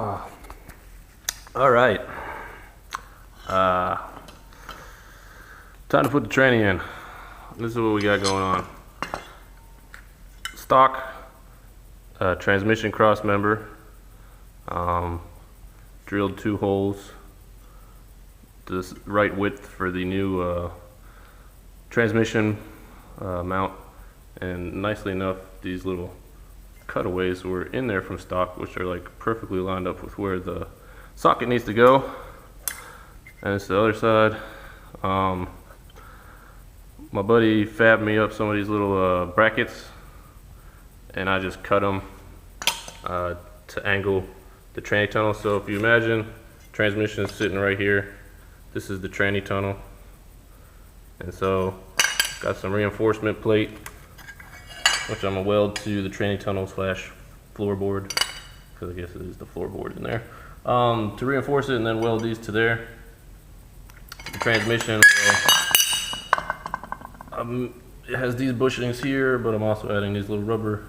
All right. Time to put the tranny in. This is what we got going on. Stock transmission cross member. Drilled 2 holes. This right width for the new transmission mount, and nicely enough, these little cutaways were in there from stock, which are like perfectly lined up with where the socket needs to go. And it's the other side. My buddy fabbed me up some of these little brackets, and I just cut them to angle the tranny tunnel. So if you imagine transmission is sitting right here, this is the tranny tunnel, and so got some reinforcement plate which I'm gonna weld to the tranny tunnel slash floorboard, because I guess it is the floorboard in there, to reinforce it, and then weld these to there. The transmission it has these bushings here, but I'm also adding these little rubber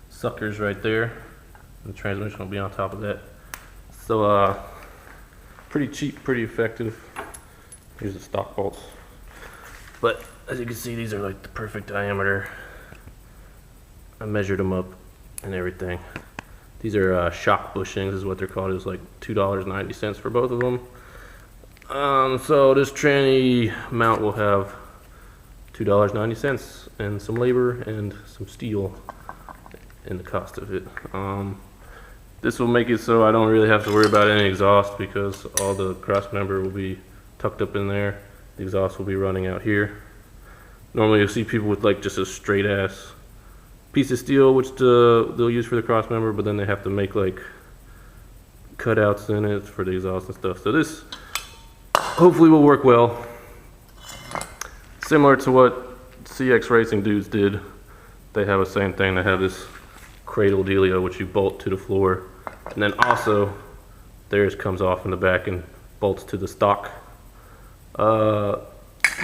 suckers right there. The transmission will be on top of that. So pretty cheap, pretty effective. Here's the stock bolts. But as you can see, these are like the perfect diameter. I measured them up and everything. These are shock bushings is what they're called. It was like $2.90 for both of them. So this tranny mount will have $2.90 and some labor and some steel in the cost of it. This will make it so I don't really have to worry about any exhaust, because all the cross member will be tucked up in there. The exhaust will be running out here. Normally you'll see people with like just a straight ass piece of steel, which they'll use for the cross member, but then they have to make like cutouts in it for the exhaust and stuff. So this hopefully will work well. Similar to what CX Racing dudes did. They have the same thing. They have this cradle dealio which you bolt to the floor, and then also theirs comes off in the back and bolts to the stock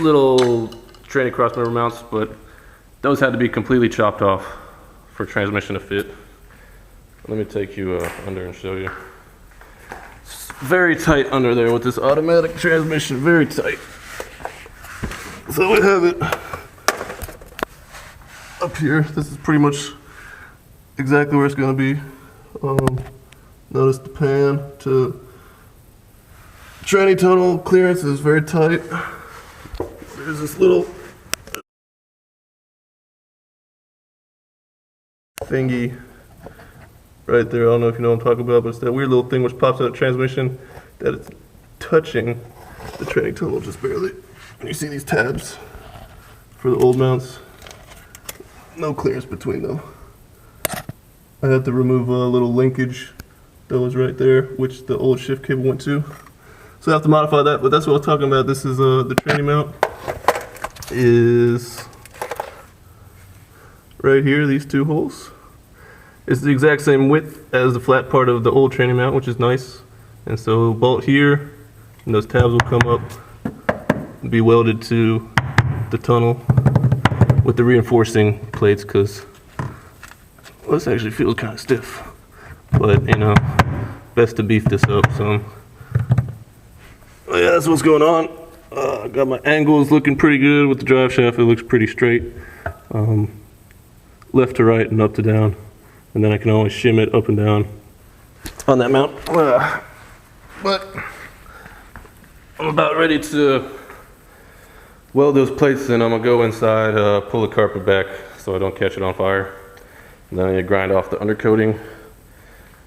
little tranny cross member mounts, but those had to be completely chopped off for transmission to fit. Let me take you under and show you. It's very tight under there with this automatic transmission, very tight. So we have it up here. This is pretty much exactly where it's going to be. Notice the pan to tranny tunnel clearance is very tight. There's this little thingy right there. I don't know if you know what I'm talking about, but it's that weird little thing which pops out of the transmission that it's touching the tranny tunnel just barely. And you see these tabs for the old mounts. No clearance between them. I had to remove a little linkage that was right there, which the old shift cable went to. So I have to modify that, but that's what I was talking about. This is the tranny mount is right here, these 2 holes. It's the exact same width as the flat part of the old tranny mount, which is nice. And so bolt here, and those tabs will come up and be welded to the tunnel with the reinforcing plates, because well, this actually feels kind of stiff. But you know, best to beef this up some. Yeah, that's what's going on. Got my angles looking pretty good with the drive shaft. It looks pretty straight, left to right and up to down, and then I can always shim it up and down on that mount. But I'm about ready to weld those plates in. I'm gonna go inside, pull the carpet back so I don't catch it on fire, and then I need to grind off the undercoating,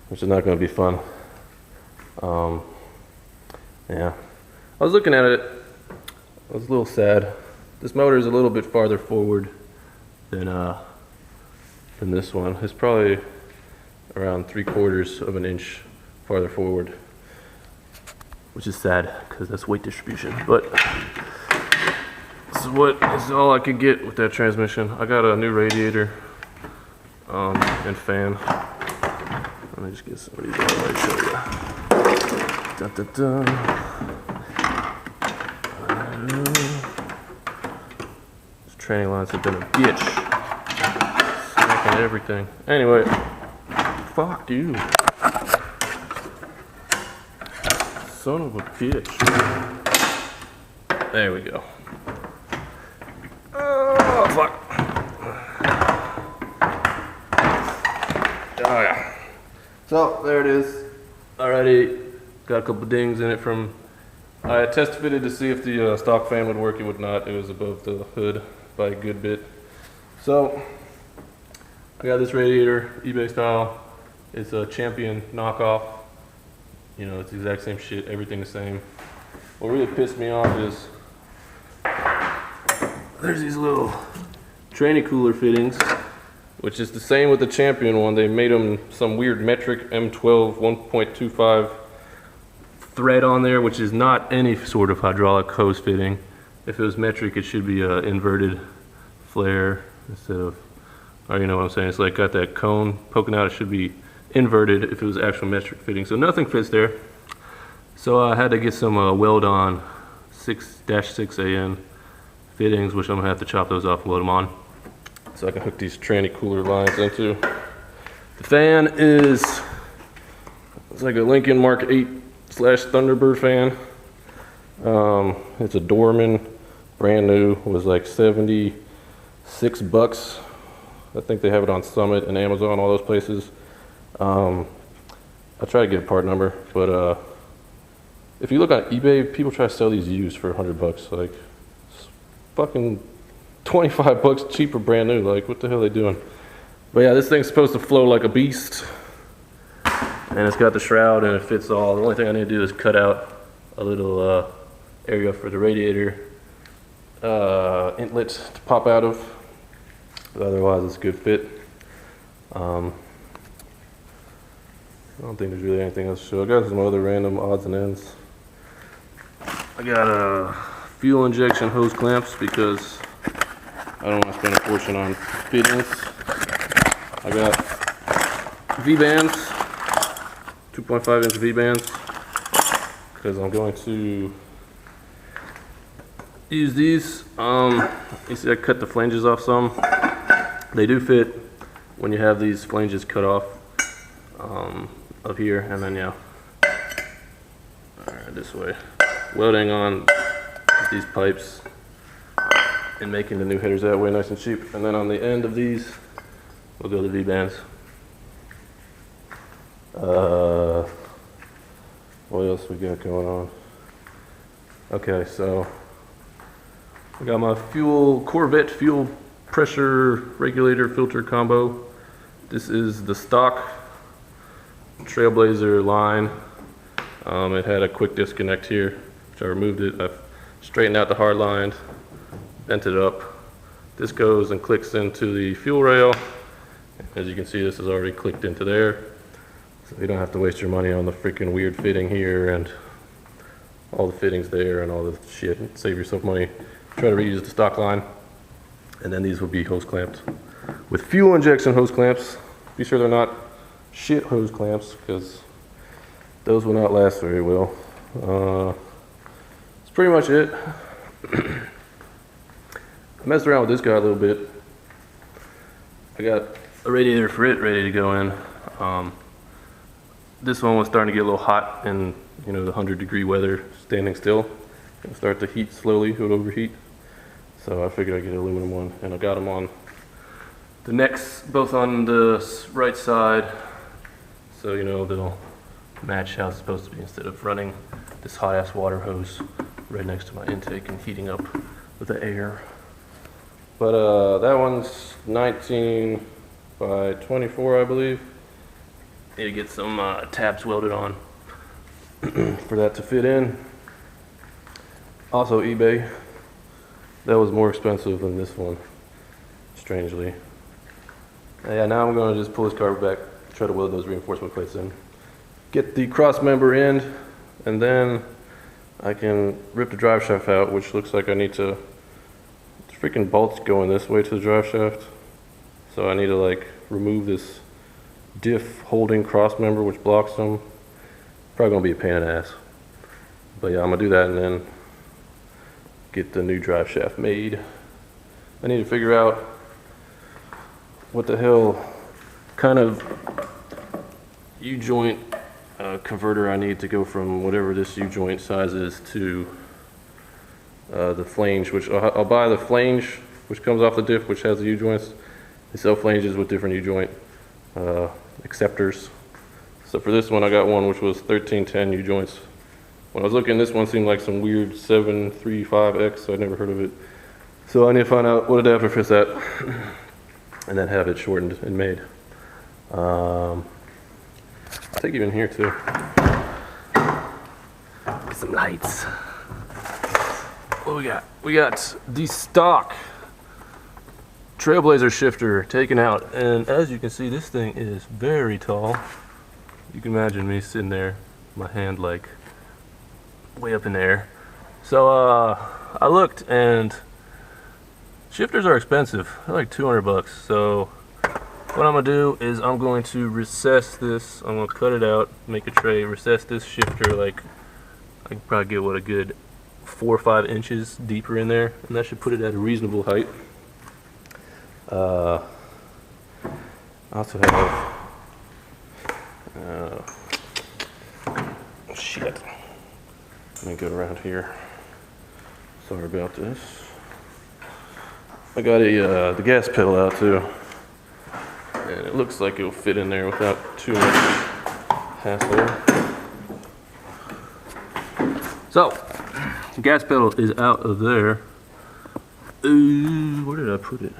which is not gonna be fun. Yeah. I was looking at it, I was a little sad. This motor is a little bit farther forward than this one. It's probably around 3/4 of an inch farther forward, which is sad because that's weight distribution. But this is all I could get with that transmission. I got a new radiator and fan. Let me just get some of these out right show you. Dun, dun, dun. These tranny lines have been a bitch. Smacking everything. Anyway, fuck you. son of a bitch. There we go. Oh, fuck. Oh, yeah. So, there it is. Already got a couple dings in it from... I test fitted to see if the stock fan would work. It would not. It was above the hood by a good bit. So, I got this radiator, eBay style. It's a Champion knockoff. You know, it's the exact same shit, everything the same. What really pissed me off is there's these little tranny cooler fittings, which is the same with the Champion one. They made them some weird metric M12 1.25 thread on there, which is not any sort of hydraulic hose fitting. If it was metric, it should be an inverted flare instead of, or you know what I'm saying, it's like got that cone poking out. It should be inverted if it was actual metric fitting. So nothing fits there. So I had to get some weld-on 6-6AN fittings, which I'm gonna have to chop those off and weld them on, so I can hook these tranny cooler lines into. The fan is, it's like a Lincoln Mark 8/Thunderbird fan. It's a Dorman, brand new, was like $76. I think they have it on Summit and Amazon, all those places. I'll try to get a part number, but if you look on eBay, people try to sell these used for $100. Like, it's fucking $25 cheaper brand new. Like, what the hell are they doing? But yeah, this thing's supposed to flow like a beast. And it's got the shroud and it fits all. The only thing I need to do is cut out a little area for the radiator inlet to pop out of. Otherwise, it's a good fit. I don't think there's really anything else to show. I got some other random odds and ends. I got fuel injection hose clamps because I don't want to spend a fortune on fittings. I got V-bands, 2.5 inch V-bands, because I'm going to use these. You see I cut the flanges off some. They do fit when you have these flanges cut off up here, and then yeah, alright, this way, welding on these pipes and making the new headers that way nice and cheap. And then on the end of these we'll go the V-bands. What else we got going on? Okay, so I got my Corvette fuel pressure regulator filter combo. This is the stock Trailblazer line. It had a quick disconnect here, which I removed it. I've straightened out the hard line, bent it up. This goes and clicks into the fuel rail. As you can see, this is already clicked into there. So you don't have to waste your money on the freaking weird fitting here and all the fittings there and all the shit. Save yourself money. Try to reuse the stock line. And then these will be hose clamped with fuel injection hose clamps. Be sure they're not shit hose clamps, because those will not last very well. That's pretty much it. I messed around with this guy a little bit. I got a radiator for it ready to go in. This one was starting to get a little hot in, you know, the 100-degree weather, standing still. It'll start to heat slowly, it would overheat. So I figured I'd get an aluminum one, and I got them on the necks, both on the right side, so you know they'll match how it's supposed to be, instead of running this hot ass water hose right next to my intake and heating up with the air. But that one's 19 by 24, I believe. Need to get some tabs welded on for that to fit in. Also eBay. That was more expensive than this one, strangely. Yeah, now I'm going to just pull this carpet back, try to weld those reinforcement plates in. Get the cross member in, and then I can rip the drive shaft out, which looks like I need to, the freaking bolt's going this way to the drive shaft. So I need to like remove this diff holding cross member which blocks them. Probably gonna be a pain in the ass. But yeah, I'm gonna do that and then get the new drive shaft made. I need to figure out what the hell kind of U-joint converter I need to go from whatever this U-joint size is to the flange, which I'll buy the flange which comes off the diff, which has the U-joints. They sell flanges with different U-joint acceptors. So for this one, I got one which was 1310 U-joints. When I was looking, this one seemed like some weird 735X, so I'd never heard of it. So I need to find out what adapter fits that, and then have it shortened and made. I'll take you in here too. Some lights. What we got? We got the stock Trailblazer shifter taken out, and as you can see, this thing is very tall. You can imagine me sitting there, my hand like way up in the air. So I looked, and shifters are expensive. They're like 200 bucks. So what I'm gonna do is I'm going to recess this. I'm gonna cut it out, make a tray, recess this shifter like I can probably get what, a good 4 or 5 inches deeper in there, and that should put it at a reasonable height. I also have shit. Let me go around here. Sorry about this. I got the gas pedal out too, and it looks like it'll fit in there without too much hassle. So, the gas pedal is out of there. Ooh, where did I put it?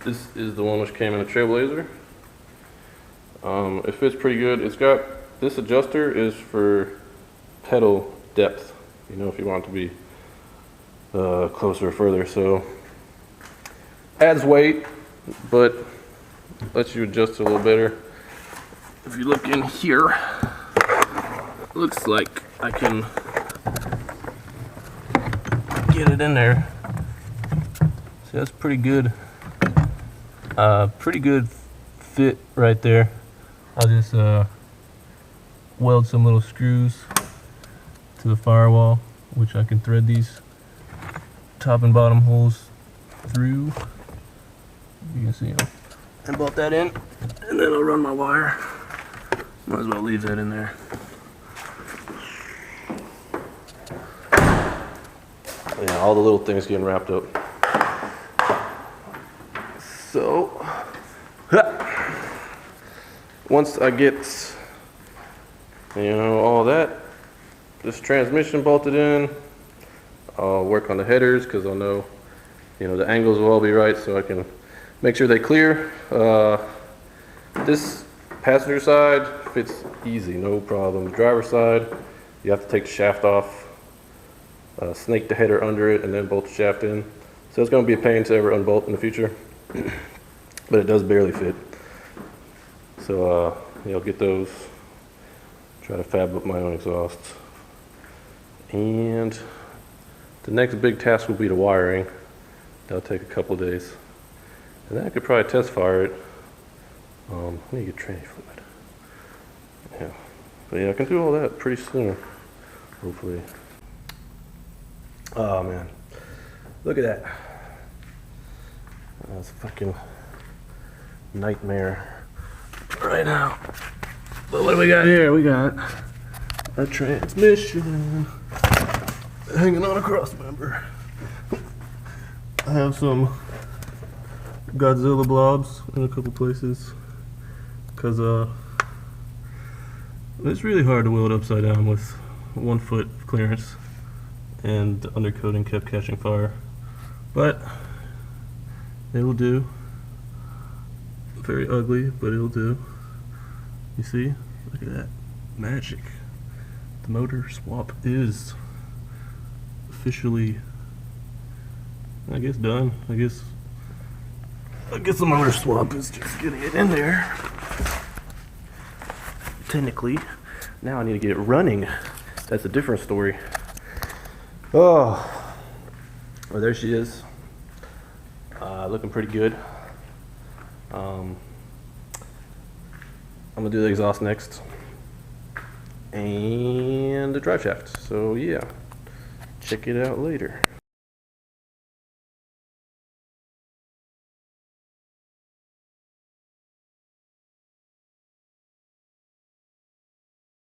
This is the one which came in a Trailblazer. It fits pretty good. It's got, this adjuster is for pedal depth, you know, if you want it to be closer or further. So adds weight, but lets you adjust it a little better. If you look in here, it looks like I can get it in there. See, that's pretty good. Pretty good fit right there. I'll just weld some little screws to the firewall, which I can thread these top and bottom holes through. You can see them. And bolt that in, and then I'll run my wire. Might as well leave that in there. Yeah, all the little things getting wrapped up. So, once I get, you know, all that, this transmission bolted in, I'll work on the headers because I'll know, you know, the angles will all be right, so I can make sure they clear. This passenger side fits easy, no problem. The driver side, you have to take the shaft off, snake the header under it, and then bolt the shaft in. So it's going to be a pain to ever unbolt in the future. But it does barely fit. So yeah, I'll get those, try to fab up my own exhausts. And the next big task will be the wiring. That'll take a couple of days. And then I could probably test fire it. I need to get tranny fluid. Yeah. But yeah, I can do all that pretty soon, hopefully. Oh man, look at that. That's a fucking nightmare right now. But what do we got here? We got a transmission hanging on a crossmember. I have some Godzilla blobs in a couple places because it's really hard to weld upside down with 1 foot clearance, and the undercoating kept catching fire. But it'll do. Very ugly, but it'll do. You see? Look at that. Magic. The motor swap is officially, I guess, done. I guess the motor swap is just getting it in there. Technically. Now I need to get it running. That's a different story. Oh, well, there she is. Looking pretty good. I'm gonna do the exhaust next and the drive shaft. So yeah, check it out later.